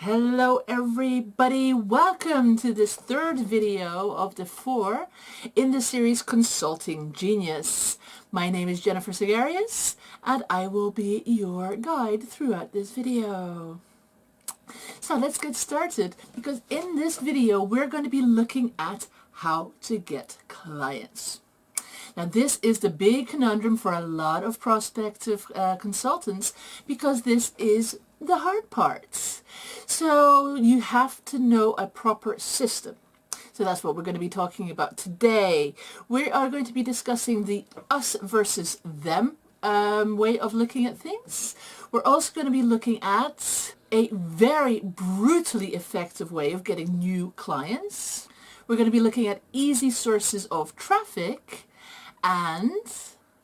Hello everybody, welcome to this third video of the 4 in the series Consulting Genius. My name is Jennifer Segarius and I will be your guide throughout this video. So let's get started, because in this video we're going to be looking at how to get clients. Now this is the big conundrum for a lot of prospective consultants, because this is the hard part. So you have to know a proper system. So that's what we're going to be talking about today. We are going to be discussing the us versus them way of looking at things. We're also going to be looking at a very brutally effective way of getting new clients. We're going to be looking at easy sources of traffic and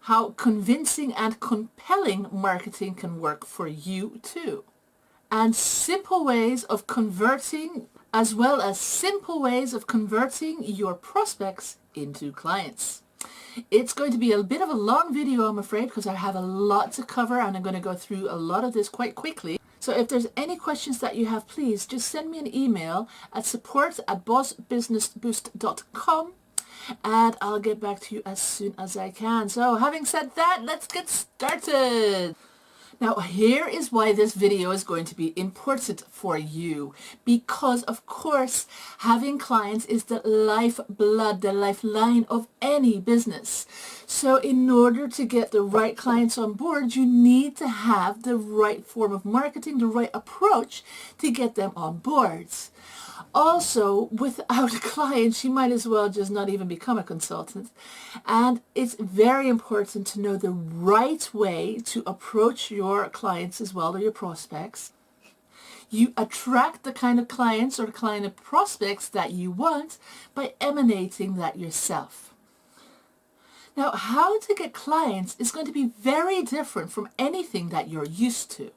how convincing and compelling marketing can work for you too. And simple ways of converting, as well as simple ways of converting your prospects into clients. It's going to be a bit of a long video, I'm afraid, because I have a lot to cover and I'm going to go through a lot of this quite quickly. So if there's any questions that you have, please just send me an email at support@bossbusinessboost.com and I'll get back to you as soon as I can. So having said that, let's get started. Now here is why this video is going to be important for you, because of course having clients is the lifeblood, the lifeline of any business. So in order to get the right clients on board, you need to have the right form of marketing, the right approach to get them on board. Also, without clients, you might as well just not even become a consultant. And it's very important to know the right way to approach your clients as well, or your prospects. You attract the kind of clients or kind of prospects that you want by emanating that yourself. Now, how to get clients is going to be very different from anything that you're used to.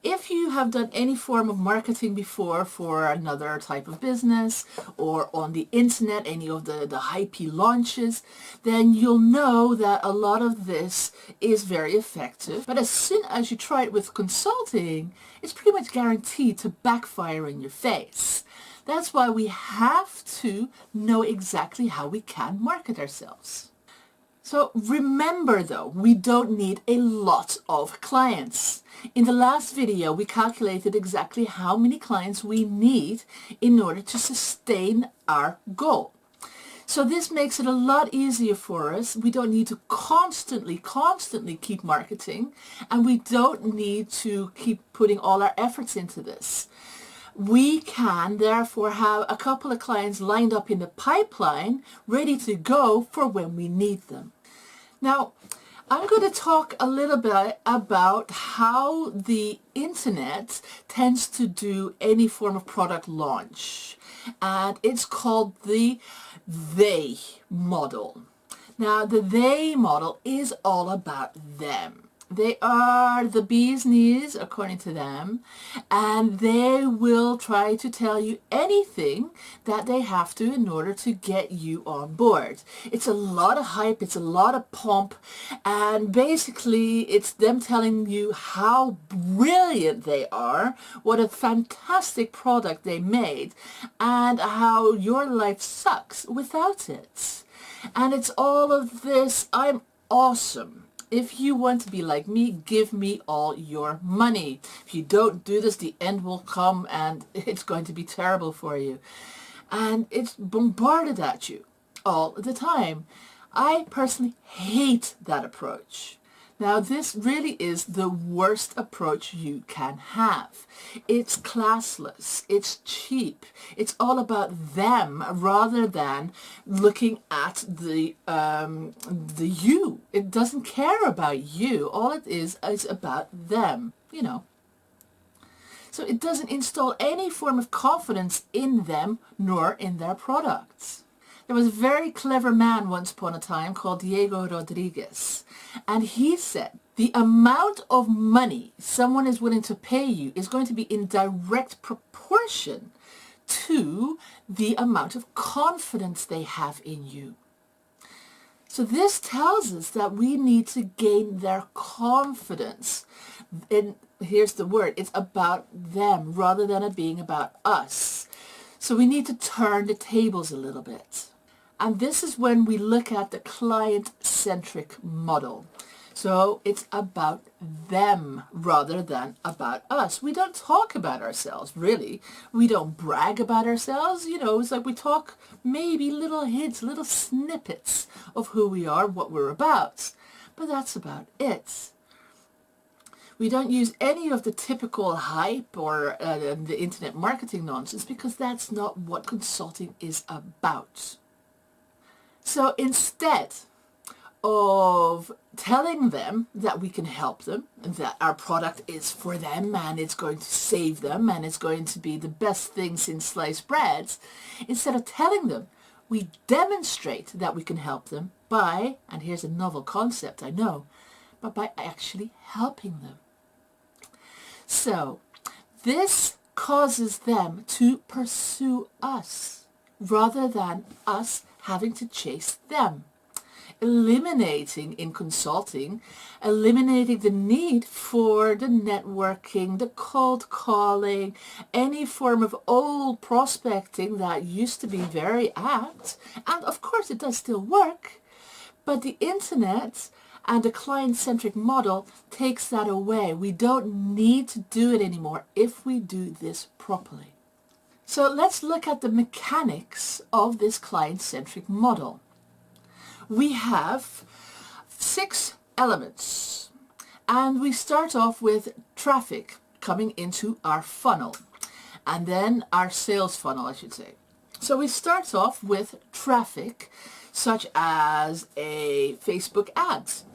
If you have done any form of marketing before for another type of business, or on the internet, any of the hypey launches, then you'll know that a lot of this is very effective. But as soon as you try it with consulting, it's pretty much guaranteed to backfire in your face. That's why we have to know exactly how we can market ourselves. So remember though, we don't need a lot of clients. In the last video, we calculated exactly how many clients we need in order to sustain our goal. So this makes it a lot easier for us. We don't need to constantly keep marketing, and we don't need to keep putting all our efforts into this. We can therefore have a couple of clients lined up in the pipeline, ready to go for when we need them. Now, I'm going to talk a little bit about how the internet tends to do any form of product launch. And it's called the they model. Now, the they model is all about them. They are the bee's knees, according to them, and they will try to tell you anything that they have to in order to get you on board. It's a lot of hype, it's a lot of pomp, and basically it's them telling you how brilliant they are, what a fantastic product they made, and how your life sucks without it. And it's all of this, I'm awesome. If you want to be like me, give me all your money. If you don't do this, the end will come and it's going to be terrible for you. And it's bombarded at you all the time. I personally hate that approach. Now, this really is the worst approach you can have. It's classless, it's cheap, it's all about them rather than looking at the you. It doesn't care about you. All it is about them, you know. So it doesn't install any form of confidence in them nor in their products. There was a very clever man once upon a time called Diego Rodriguez, and he said the amount of money someone is willing to pay you is going to be in direct proportion to the amount of confidence they have in you. So this tells us that we need to gain their confidence. And here's the word, it's about them rather than it being about us. So we need to turn the tables a little bit. And this is when we look at the client-centric model. So it's about them rather than about us. We don't talk about ourselves, really. We don't brag about ourselves. You know, it's like we talk maybe little hints, little snippets of who we are, what we're about. But that's about it. We don't use any of the typical hype or the internet marketing nonsense because that's not what consulting is about. So instead of telling them that we can help them, that our product is for them and it's going to save them and it's going to be the best thing since sliced breads, instead of telling them, we demonstrate that we can help them by, and here's a novel concept, I know, but by actually helping them. So this causes them to pursue us rather than us having to chase them. Eliminating in consulting, eliminating the need for the networking, the cold calling, any form of old prospecting that used to be very apt. And of course it does still work, but the internet and the client-centric model takes that away. We don't need to do it anymore if we do this properly. So let's look at the mechanics of this client-centric model. We have 6 elements, and we start off with traffic coming into our funnel, and then our sales funnel, I should say. So we start off with traffic, such as a Facebook ads.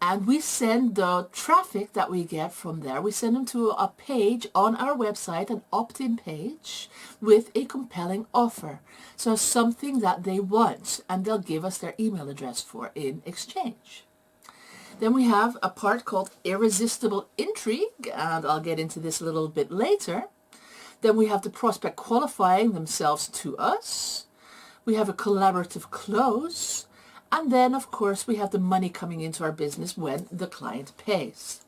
And we send the traffic that we get from there, we send them to a page on our website, an opt-in page with a compelling offer. So something that they want and they'll give us their email address for in exchange. Then we have a part called irresistible intrigue, and I'll get into this a little bit later. Then we have the prospect qualifying themselves to us. We have a collaborative close. And then, of course, we have the money coming into our business when the client pays.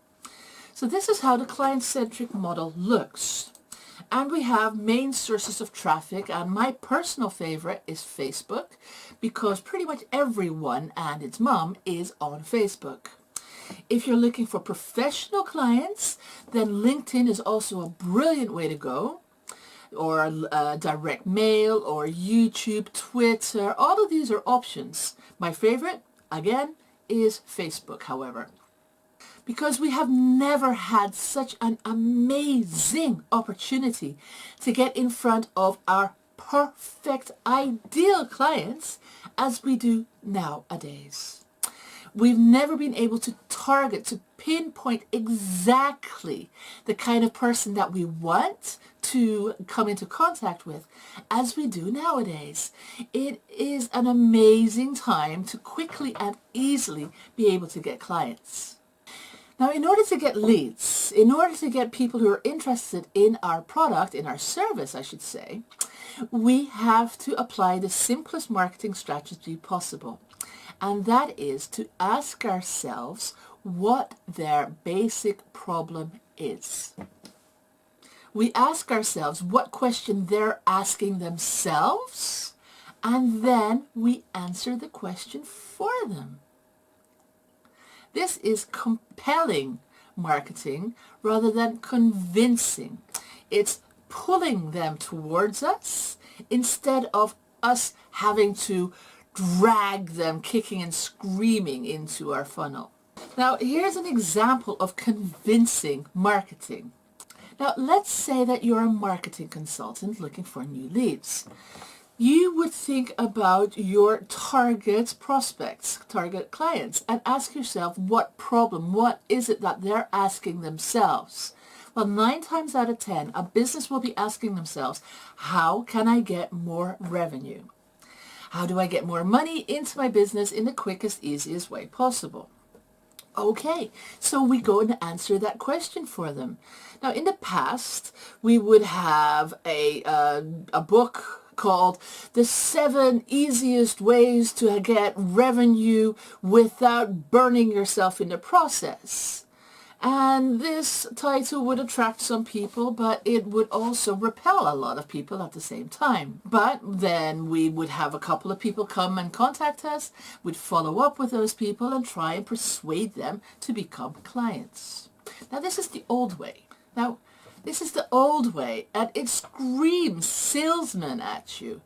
So this is how the client-centric model looks. And we have main sources of traffic, and my personal favorite is Facebook, because pretty much everyone and its mom is on Facebook. If you're looking for professional clients, then LinkedIn is also a brilliant way to go. Or direct mail, or YouTube, Twitter, all of these are options. My favorite, again, is Facebook, however. Because we have never had such an amazing opportunity to get in front of our perfect, ideal clients as we do nowadays. We've never been able to target, to pinpoint exactly the kind of person that we want to come into contact with as we do nowadays. It is an amazing time to quickly and easily be able to get clients. Now, in order to get leads, in order to get people who are interested in our product, in our service, I should say, we have to apply the simplest marketing strategy possible. And that is to ask ourselves what their basic problem is. We ask ourselves what question they're asking themselves, and then we answer the question for them. This is compelling marketing rather than convincing. It's pulling them towards us instead of us having to drag them kicking and screaming into our funnel. Now, here's an example of convincing marketing. Now, let's say that you're a marketing consultant looking for new leads. You would think about your target prospects, target clients, and ask yourself what problem, what is it that they're asking themselves? Well, 9 times out of 10, a business will be asking themselves, how can I get more revenue? How do I get more money into my business in the quickest, easiest way possible? Okay, so we go and answer that question for them. Now, in the past, we would have a book called The 7 Easiest Ways to Get Revenue Without Burning Yourself in the Process. And this title would attract some people, but it would also repel a lot of people at the same time. But then we would have a couple of people come and contact us, we'd follow up with those people and try and persuade them to become clients. Now this is the old way. Now this is the old way, and it screams salesman at you.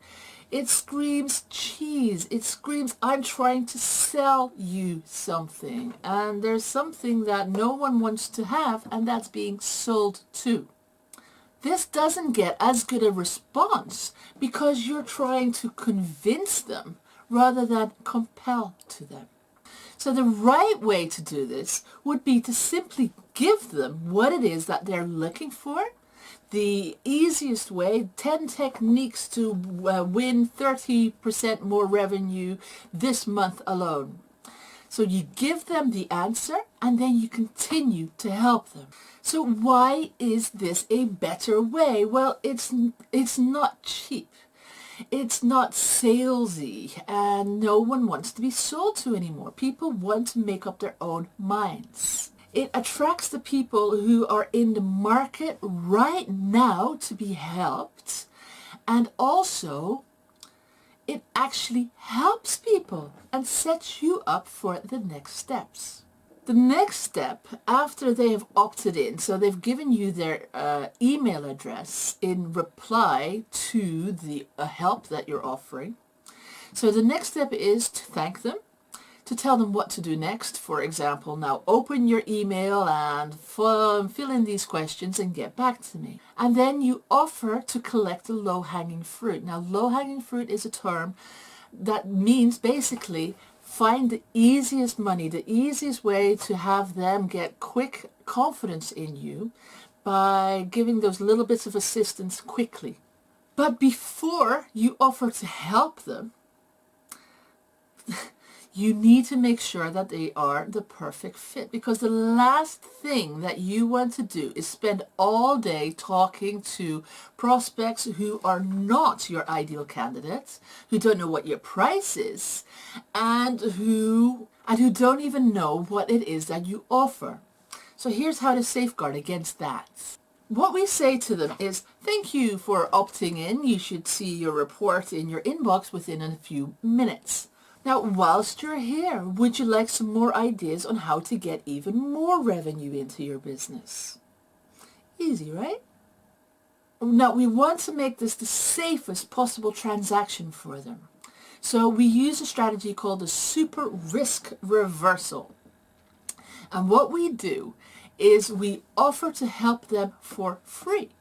It screams cheese. It screams, I'm trying to sell you something. And there's something that no one wants to have, and that's being sold to. This doesn't get as good a response because you're trying to convince them rather than compel to them. So the right way to do this would be to simply give them what it is that they're looking for. The easiest way, 10 techniques to win 30% more revenue this month alone. So you give them the answer and then you continue to help them. So why is this a better way? Well, it's not cheap. It's not salesy, and no one wants to be sold to anymore. People want to make up their own minds. It attracts the people who are in the market right now to be helped, and also it actually helps people and sets you up for the next steps. The next step, after they have opted in, so they've given you their email address in reply to the help that you're offering. So the next step is to thank them, to tell them what to do next. For example, now open your email and fill in these questions and get back to me. And then you offer to collect the low-hanging fruit. Now, low-hanging fruit is a term that means basically find the easiest money, the easiest way to have them get quick confidence in you by giving those little bits of assistance quickly. But before you offer to help them, you need to make sure that they are the perfect fit, because the last thing that you want to do is spend all day talking to prospects who are not your ideal candidates, who don't know what your price is, and who don't even know what it is that you offer. So here's how to safeguard against that. What we say to them is, thank you for opting in. You should see your report in your inbox within a few minutes. Now, whilst you're here, would you like some more ideas on how to get even more revenue into your business? Easy, right? Now, we want to make this the safest possible transaction for them. So we use a strategy called the super risk reversal. And what we do is we offer to help them for free.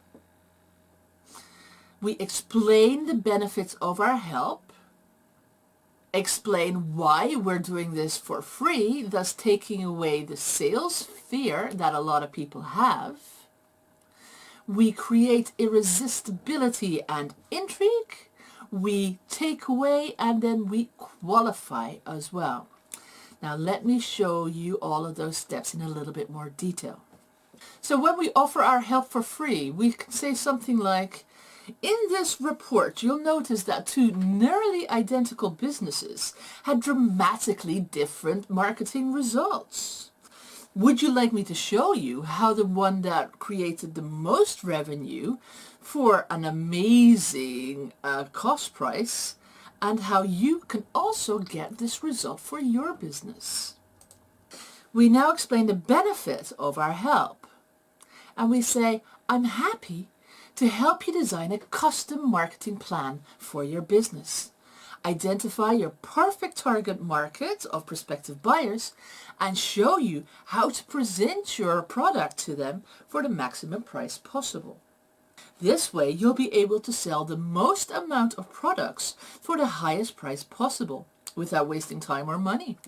We explain the benefits of our help, explain why we're doing this for free, thus taking away the sales fear that a lot of people have. We create irresistibility and intrigue. We take away and then we qualify as well. Now let me show you all of those steps in a little bit more detail. So when we offer our help for free, we can say something like, in this report, you'll notice that two nearly identical businesses had dramatically different marketing results. Would you like me to show you how the one that created the most revenue for an amazing cost price, and how you can also get this result for your business? We now explain the benefit of our help. And we say, I'm happy to help you design a custom marketing plan for your business. Identify your perfect target market of prospective buyers and show you how to present your product to them for the maximum price possible. This way, you'll be able to sell the most amount of products for the highest price possible without wasting time or money.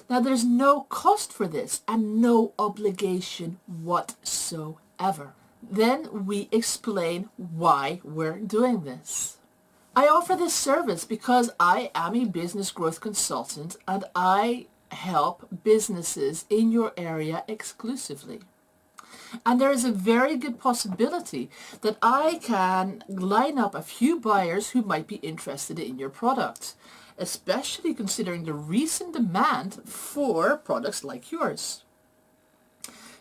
Now, there's no cost for this and no obligation whatsoever. Then we explain why we're doing this. I offer this service because I am a business growth consultant and I help businesses in your area exclusively. And there is a very good possibility that I can line up a few buyers who might be interested in your product, especially considering the recent demand for products like yours.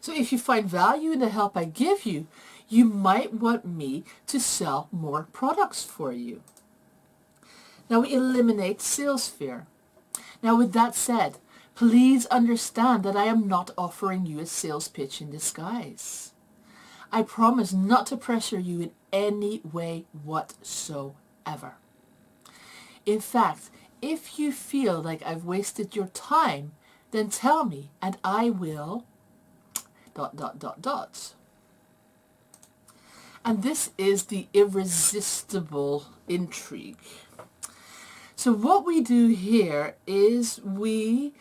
So if you find value in the help I give you, you might want me to sell more products for you. Now we eliminate sales fear. Now with that said, please understand that I am not offering you a sales pitch in disguise. I promise not to pressure you in any way whatsoever. In fact, if you feel like I've wasted your time, then tell me and I will ... And this is the irresistible intrigue. So what we do here is we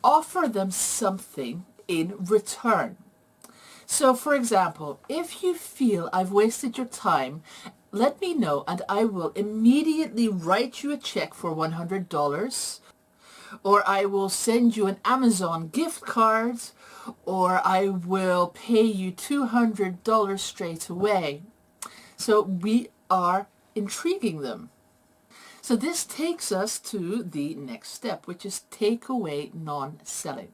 offer them something in return. So for example, if you feel I've wasted your time, let me know and I will immediately write you a check for $100, or I will send you an Amazon gift card, or I will pay you $200 straight away. So we are intriguing them. So this takes us to the next step, which is takeaway non-selling.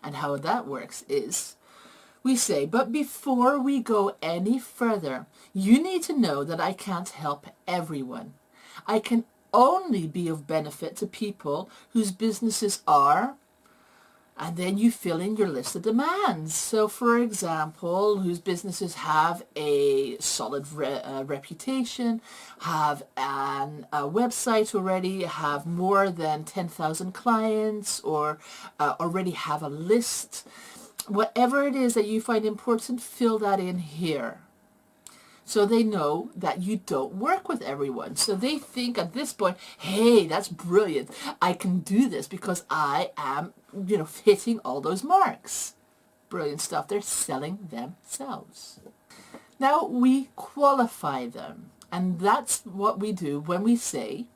And how that works is we say, but before we go any further, you need to know that I can't help everyone. I can only be of benefit to people whose businesses are, and then you fill in your list of demands. So for example, whose businesses have a solid reputation, have a website already, have more than 10,000 clients, or already have a list. Whatever it is that you find important, fill that in here. So they know that you don't work with everyone. So they think at this point, hey, that's brilliant. I can do this because I am, hitting all those marks. Brilliant stuff. They're selling themselves. Now we qualify them. And that's what we do when we say,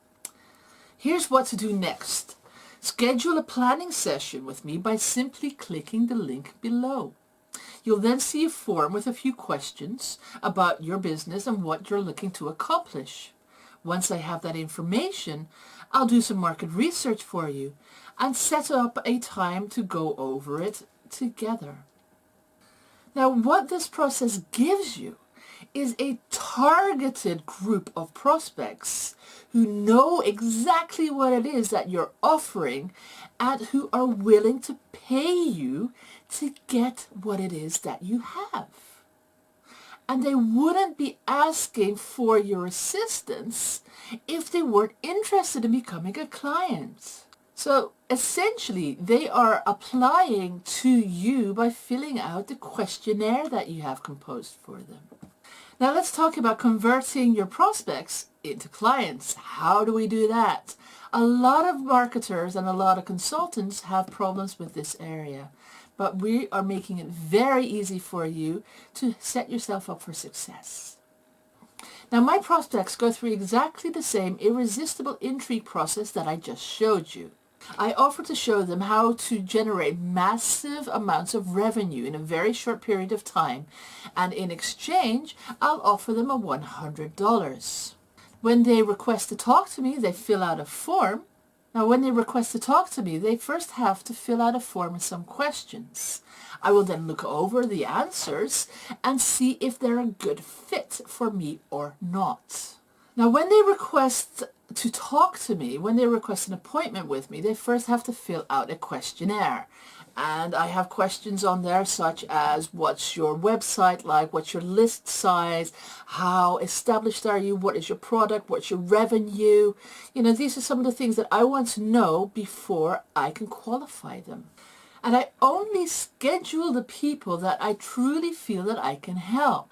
here's what to do next. Schedule a planning session with me by simply clicking the link below. You'll then see a form with a few questions about your business and what you're looking to accomplish. Once I have that information, I'll do some market research for you and set up a time to go over it together. Now, what this process gives you is a targeted group of prospects who know exactly what it is that you're offering and who are willing to pay you to get what it is that you have. And they wouldn't be asking for your assistance if they weren't interested in becoming a client. So essentially, they are applying to you by filling out the questionnaire that you have composed for them. Now let's talk about converting your prospects into clients. How do we do that? A lot of marketers and a lot of consultants have problems with this area, but we are making it very easy for you to set yourself up for success. Now my prospects go through exactly the same irresistible intrigue process that I just showed you. I offer to show them how to generate massive amounts of revenue in a very short period of time, and in exchange, I'll offer them a $100. When they request to talk to me, they fill out a form. Now, when they request to talk to me, they first have to fill out a form with some questions. I will then look over the answers and see if they're a good fit for me or not. Now, when they request to talk to me, when they request an appointment with me, they first have to fill out a questionnaire. And I have questions on there such as, what's your website like? What's your list size? How established are you? What is your product? What's your revenue? These are some of the things that I want to know before I can qualify them. And I only schedule the people that I truly feel that I can help,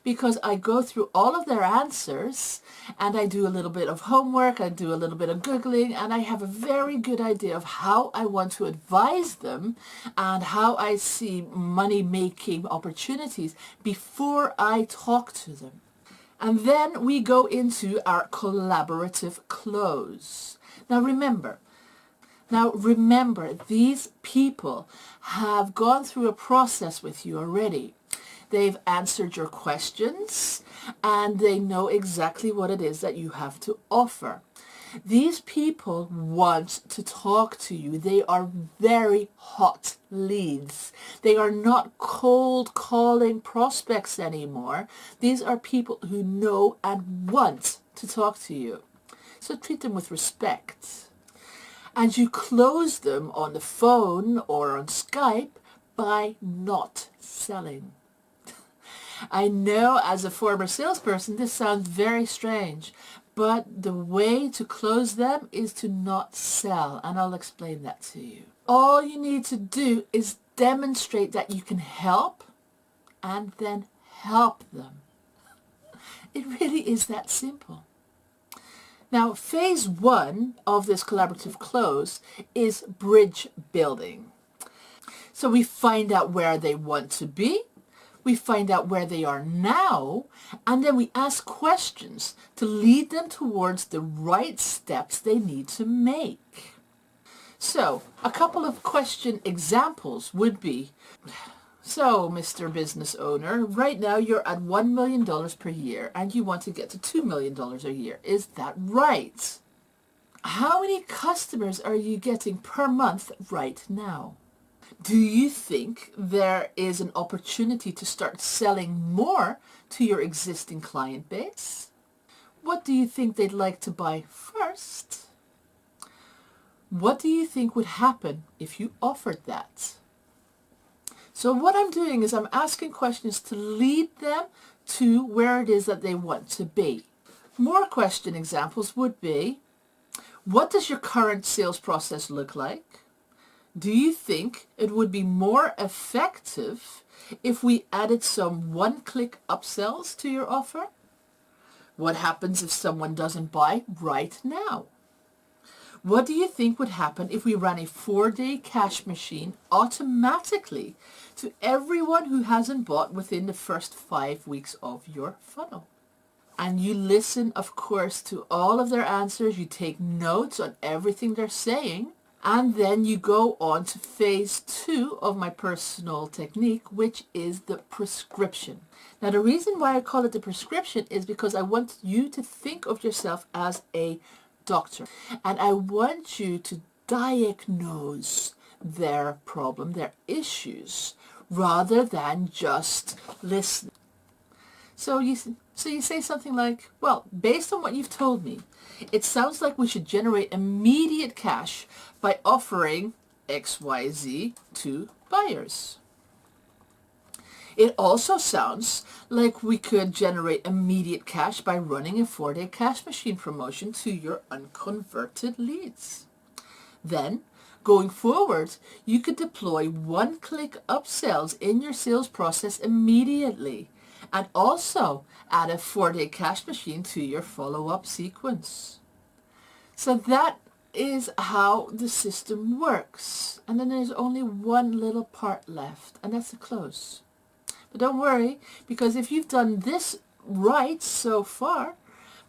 because I go through all of their answers and I do a little bit of homework, I do a little bit of Googling, and I have a very good idea of how I want to advise them and how I see money-making opportunities before I talk to them. And then we go into our collaborative close. Now remember, these people have gone through a process with you already. They've answered your questions and they know exactly what it is that you have to offer. These people want to talk to you. They are very hot leads. They are not cold calling prospects anymore. These are people who know and want to talk to you. So treat them with respect. And you close them on the phone or on Skype by not selling. I know as a former salesperson this sounds very strange, but the way to close them is to not sell, and I'll explain that to you. All you need to do is demonstrate that you can help and then help them. It really is that simple. Now, phase 1 of this collaborative close is bridge building. So we find out where they want to be, we find out where they are now, and then we ask questions to lead them towards the right steps they need to make. So, a couple of question examples would be, so Mr. Business Owner, right now you're at $1 million per year and you want to get to $2 million a year. Is that right? How many customers are you getting per month right now? Do you think there is an opportunity to start selling more to your existing client base? What do you think they'd like to buy first? What do you think would happen if you offered that? So what I'm doing is I'm asking questions to lead them to where it is that they want to be. More question examples would be, what does your current sales process look like? Do you think it would be more effective if we added some one-click upsells to your offer? What happens if someone doesn't buy right now? What do you think would happen if we ran a 4-day cash machine automatically to everyone who hasn't bought within the first 5 weeks of your funnel? And you listen, of course, to all of their answers. You take notes on everything they're saying. And then you go on to phase 2 of my personal technique, which is the prescription. Now, the reason why I call it the prescription is because I want you to think of yourself as a doctor. And I want you to diagnose their problem, their issues, rather than just listen. So you say something like, well, based on what you've told me, it sounds like we should generate immediate cash by offering XYZ to buyers. It also sounds like we could generate immediate cash by running a 4-day cash machine promotion to your unconverted leads. Then, going forward, you could deploy one-click upsells in your sales process immediately, and also add a 4-day cash machine to your follow-up sequence. So that is how the system works. And then there's only one little part left, and that's the close. But don't worry, because if you've done this right so far,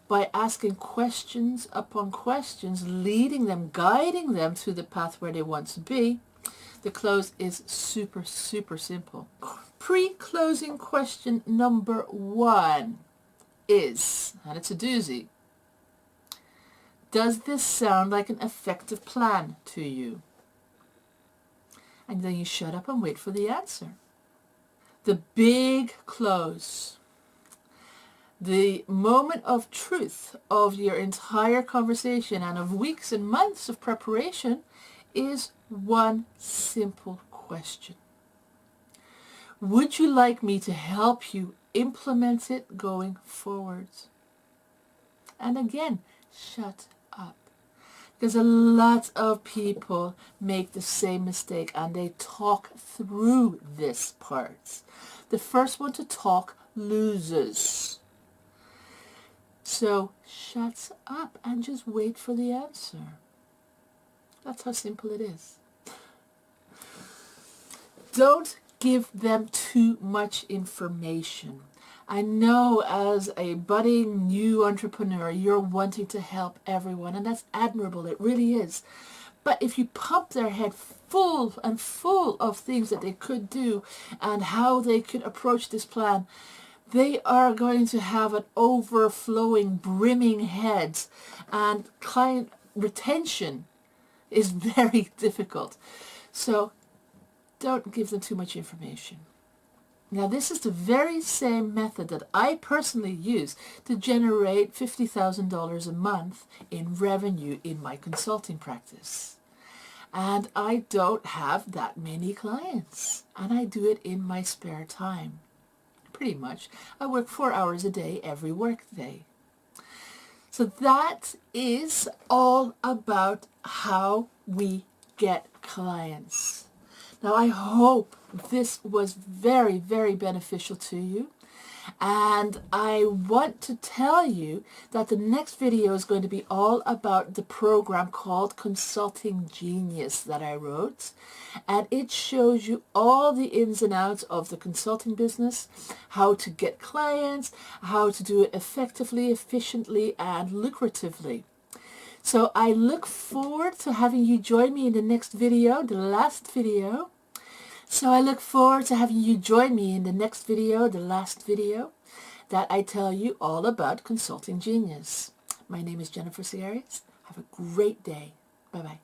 by asking questions upon questions, leading them, guiding them to the path where they want to be, the close is super, super simple. Pre-closing question number 1 is, and it's a doozy, does this sound like an effective plan to you? And then you shut up and wait for the answer. The big close, the moment of truth of your entire conversation and of weeks and months of preparation, is one simple question. Would you like me to help you implement it going forward? And again, shut up. Because a lot of people make the same mistake and they talk through this part. The first one to talk loses. So shut up and just wait for the answer. That's how simple it is. Don't give them too much information. I know as a budding new entrepreneur, you're wanting to help everyone, and that's admirable. It really is. But if you pump their head full of things that they could do and how they could approach this plan, they are going to have an overflowing, brimming head, and client retention is very difficult. So don't give them too much information. Now, this is the very same method that I personally use to generate $50,000 a month in revenue in my consulting practice. And I don't have that many clients. And I do it in my spare time. Pretty much. I work 4 hours a day every work day. So that is all about how we get clients. Now, I hope this was very, very beneficial to you. And I want to tell you that the next video is going to be all about the program called Consulting Genius that I wrote. And it shows you all the ins and outs of the consulting business, how to get clients, how to do it effectively, efficiently, and lucratively. So I look forward to having you join me in the next video, the last video. So I look forward to having you join me in the next video, the last video, that I tell you all about Consulting Genius. My name is Jennifer Segares. Have a great day. Bye-bye.